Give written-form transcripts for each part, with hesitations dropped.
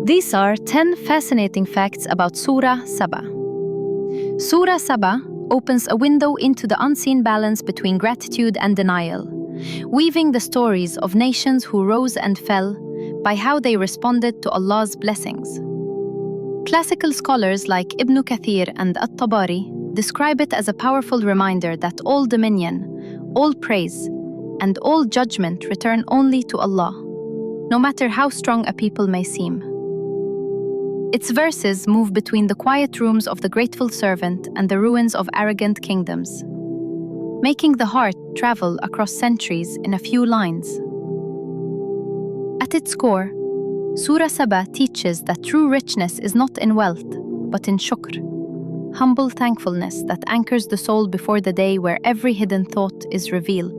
These are 10 fascinating facts about Surah Saba. Surah Saba opens a window into the unseen balance between gratitude and denial, weaving the stories of nations who rose and fell by how they responded to Allah's blessings. Classical scholars like Ibn Kathir and At-Tabari describe it as a powerful reminder that all dominion, all praise, and all judgment return only to Allah, no matter how strong a people may seem. Its verses move between the quiet rooms of the grateful servant and the ruins of arrogant kingdoms, making the heart travel across centuries in a few lines. At its core, Surah Saba teaches that true richness is not in wealth, but in shukr, humble thankfulness that anchors the soul before the day where every hidden thought is revealed.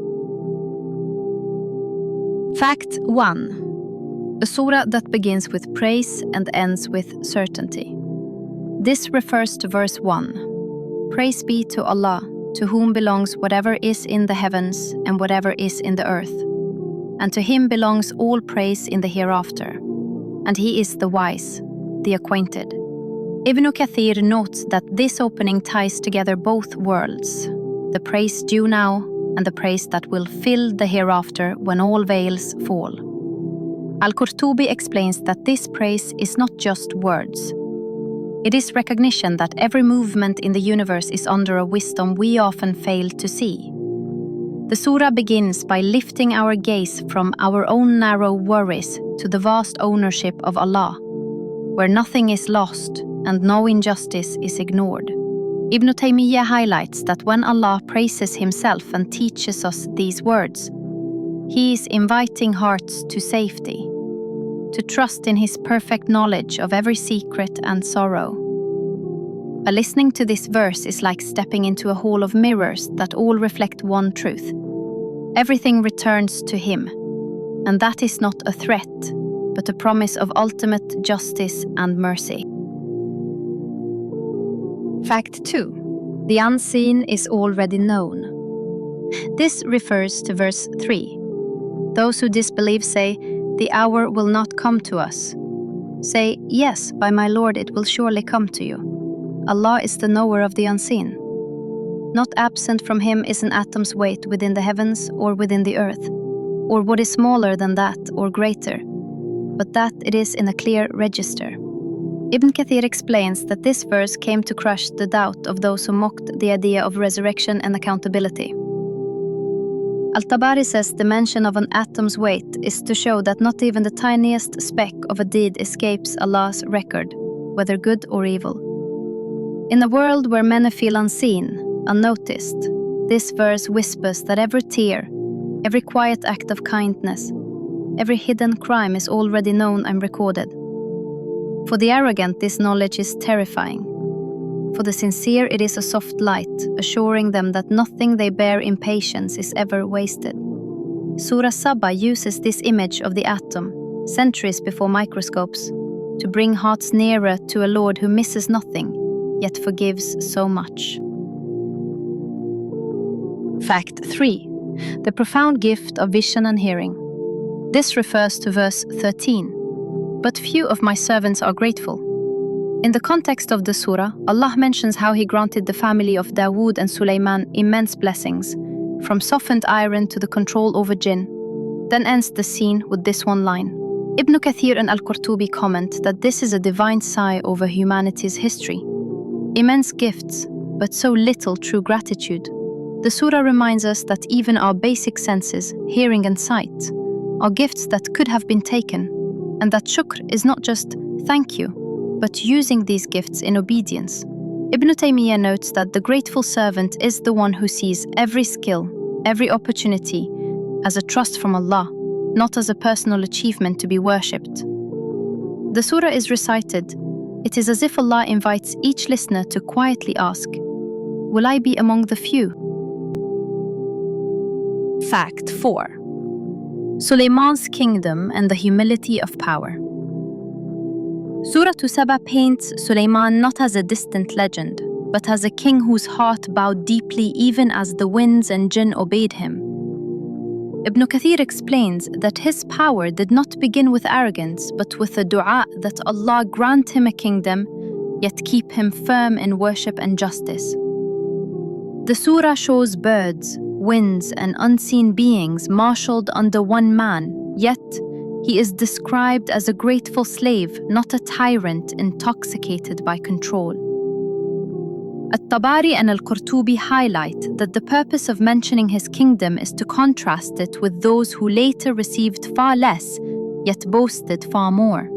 Fact 1. A surah that begins with praise and ends with certainty. This refers to verse 1. Praise be to Allah, to whom belongs whatever is in the heavens and whatever is in the earth. And to him belongs all praise in the hereafter. And he is the wise, the acquainted. Ibn Kathir notes that this opening ties together both worlds, the praise due now and the praise that will fill the hereafter when all veils fall. Al-Qurtubi explains that this praise is not just words. It is recognition that every movement in the universe is under a wisdom we often fail to see. The surah begins by lifting our gaze from our own narrow worries to the vast ownership of Allah, where nothing is lost and no injustice is ignored. Ibn Taymiyyah highlights that when Allah praises Himself and teaches us these words, He is inviting hearts to safety, to trust in His perfect knowledge of every secret and sorrow. Listening to this verse is like stepping into a hall of mirrors that all reflect one truth. Everything returns to Him, and that is not a threat, but a promise of ultimate justice and mercy. Fact 2. The unseen is already known. This refers to verse 3. Those who disbelieve say, "The hour will not come to us." Say, "Yes, by my Lord it will surely come to you." Allah is the knower of the unseen. Not absent from Him is an atom's weight within the heavens or within the earth, or what is smaller than that or greater, but that it is in a clear register. Ibn Kathir explains that this verse came to crush the doubt of those who mocked the idea of resurrection and accountability. Al-Tabari says the mention of an atom's weight is to show that not even the tiniest speck of a deed escapes Allah's record, whether good or evil. In a world where many feel unseen, unnoticed, this verse whispers that every tear, every quiet act of kindness, every hidden crime is already known and recorded. For the arrogant, this knowledge is terrifying. For the sincere, it is a soft light, assuring them that nothing they bear in patience is ever wasted. Surah Saba uses this image of the atom, centuries before microscopes, to bring hearts nearer to a Lord who misses nothing, yet forgives so much. Fact 3. The profound gift of vision and hearing. This refers to verse 13. But few of my servants are grateful. In the context of the surah, Allah mentions how He granted the family of Dawood and Sulaiman immense blessings, from softened iron to the control over jinn, then ends the scene with this one line. Ibn Kathir and Al-Qurtubi comment that this is a divine sigh over humanity's history. Immense gifts, but so little true gratitude. The surah reminds us that even our basic senses, hearing and sight, are gifts that could have been taken, and that shukr is not just thank you, but using these gifts in obedience. Ibn Taymiyyah notes that the grateful servant is the one who sees every skill, every opportunity, as a trust from Allah, not as a personal achievement to be worshipped. The surah is recited. It is as if Allah invites each listener to quietly ask, "Will I be among the few?" Fact 4. Sulaiman's kingdom and the humility of power. Surah Saba paints Sulaiman not as a distant legend, but as a king whose heart bowed deeply even as the winds and jinn obeyed him. Ibn Kathir explains that his power did not begin with arrogance, but with a dua that Allah grant him a kingdom, yet keep him firm in worship and justice. The surah shows birds, winds, and unseen beings marshaled under one man, yet he is described as a grateful slave, not a tyrant intoxicated by control. At-Tabari and Al-Qurtubi highlight that the purpose of mentioning his kingdom is to contrast it with those who later received far less, yet boasted far more.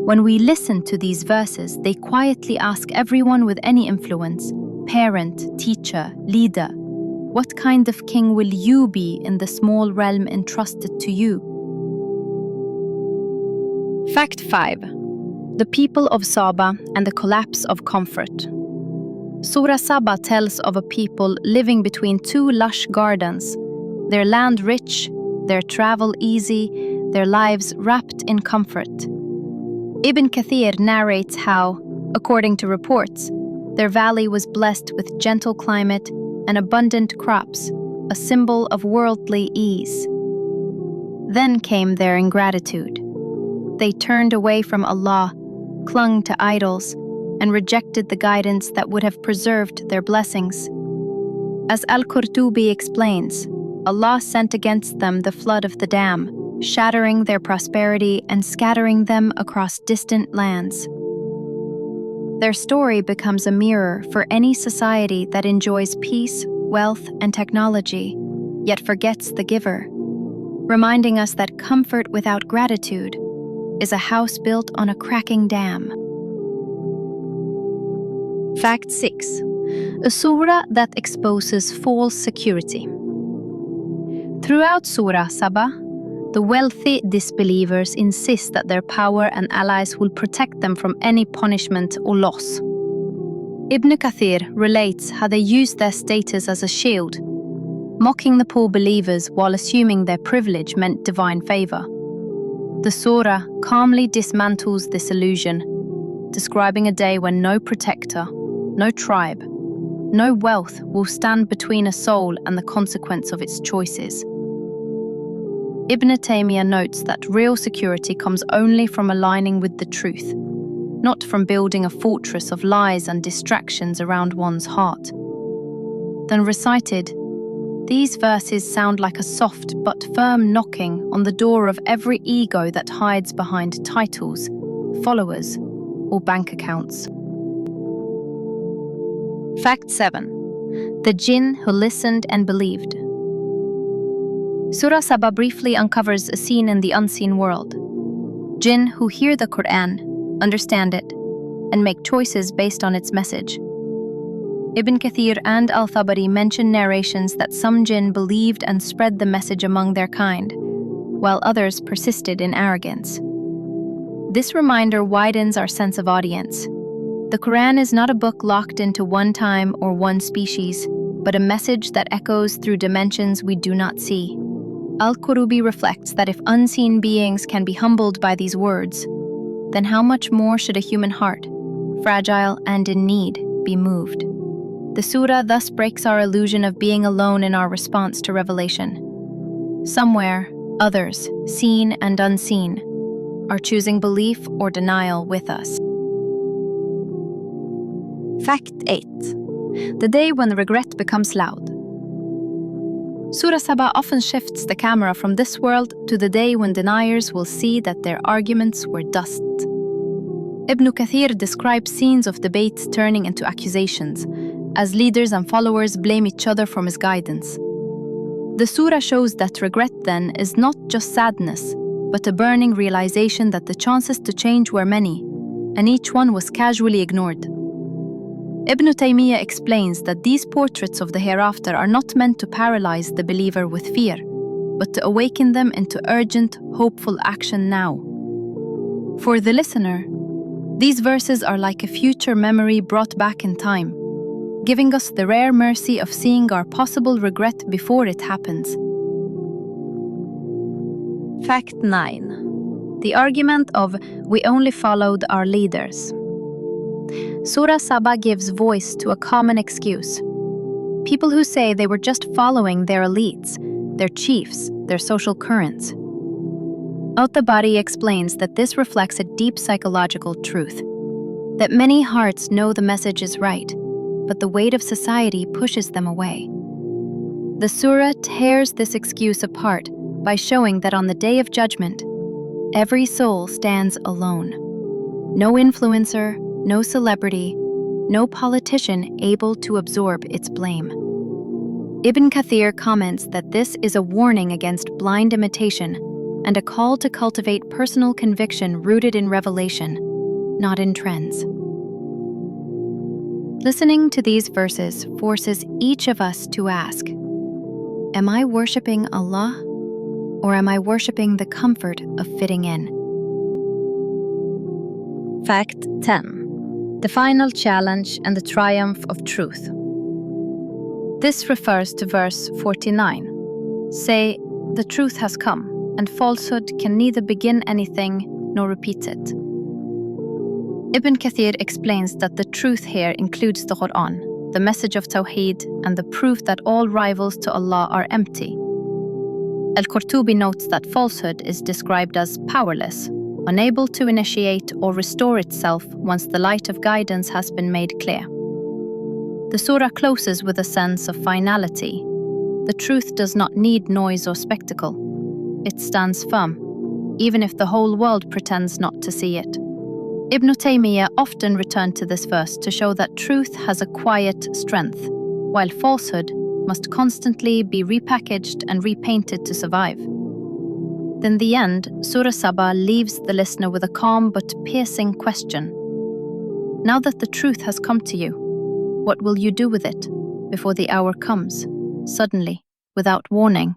When we listen to these verses, they quietly ask everyone with any influence, parent, teacher, leader, what kind of king will you be in the small realm entrusted to you? Fact 5. The people of Saba and the collapse of comfort. Surah Saba tells of a people living between two lush gardens, their land rich, their travel easy, their lives wrapped in comfort. Ibn Kathir narrates how, according to reports, their valley was blessed with gentle climate and abundant crops, a symbol of worldly ease. Then came their ingratitude. They turned away from Allah, clung to idols, and rejected the guidance that would have preserved their blessings. As Al-Qurtubi explains, Allah sent against them the flood of the dam, shattering their prosperity and scattering them across distant lands. Their story becomes a mirror for any society that enjoys peace, wealth, and technology, yet forgets the giver, reminding us that comfort without gratitude is a house built on a cracking dam. Fact 6. A surah that exposes false security. Throughout Surah Saba, the wealthy disbelievers insist that their power and allies will protect them from any punishment or loss. Ibn Kathir relates how they used their status as a shield, mocking the poor believers while assuming their privilege meant divine favor. The surah calmly dismantles this illusion, describing a day when no protector, no tribe, no wealth will stand between a soul and the consequence of its choices. Ibn Taymiyyah notes that real security comes only from aligning with the truth, not from building a fortress of lies and distractions around one's heart. Then recited, these verses sound like a soft but firm knocking on the door of every ego that hides behind titles, followers, or bank accounts. Fact 7. The jinn who listened and believed. Surah Saba briefly uncovers a scene in the unseen world. Jinn who hear the Quran, understand it, and make choices based on its message. Ibn Kathir and Al-Tabari mention narrations that some jinn believed and spread the message among their kind, while others persisted in arrogance. This reminder widens our sense of audience. The Quran is not a book locked into one time or one species, but a message that echoes through dimensions we do not see. Al-Qurtubi reflects that if unseen beings can be humbled by these words, then how much more should a human heart, fragile and in need, be moved? The surah thus breaks our illusion of being alone in our response to revelation. Somewhere, others, seen and unseen, are choosing belief or denial with us. Fact 8. The day when regret becomes loud. Surah Saba often shifts the camera from this world to the day when deniers will see that their arguments were dust. Ibn Kathir describes scenes of debates turning into accusations, as leaders and followers blame each other for misguidance. The surah shows that regret then is not just sadness, but a burning realization that the chances to change were many, and each one was casually ignored. Ibn Taymiyyah explains that these portraits of the hereafter are not meant to paralyze the believer with fear, but to awaken them into urgent, hopeful action now. For the listener, these verses are like a future memory brought back in time, giving us the rare mercy of seeing our possible regret before it happens. Fact 9. The argument of "we only followed our leaders." Surah Saba gives voice to a common excuse. People who say they were just following their elites, their chiefs, their social currents. Al-Tabari explains that this reflects a deep psychological truth, that many hearts know the message is right, but the weight of society pushes them away. The surah tears this excuse apart by showing that on the Day of Judgment, every soul stands alone. No influencer, no celebrity, no politician able to absorb its blame. Ibn Kathir comments that this is a warning against blind imitation and a call to cultivate personal conviction rooted in revelation, not in trends. Listening to these verses forces each of us to ask, am I worshiping Allah, or am I worshiping the comfort of fitting in? Fact 10. The final challenge and the triumph of truth. This refers to verse 49. Say, the truth has come, and falsehood can neither begin anything nor repeat it. Ibn Kathir explains that the truth here includes the Quran, the message of Tawheed, and the proof that all rivals to Allah are empty. Al-Qurtubi notes that falsehood is described as powerless, unable to initiate or restore itself once the light of guidance has been made clear. The surah closes with a sense of finality. The truth does not need noise or spectacle. It stands firm, even if the whole world pretends not to see it. Ibn Taymiyyah often returned to this verse to show that truth has a quiet strength, while falsehood must constantly be repackaged and repainted to survive. In the end, Surah Saba leaves the listener with a calm but piercing question. Now that the truth has come to you, what will you do with it before the hour comes, suddenly, without warning?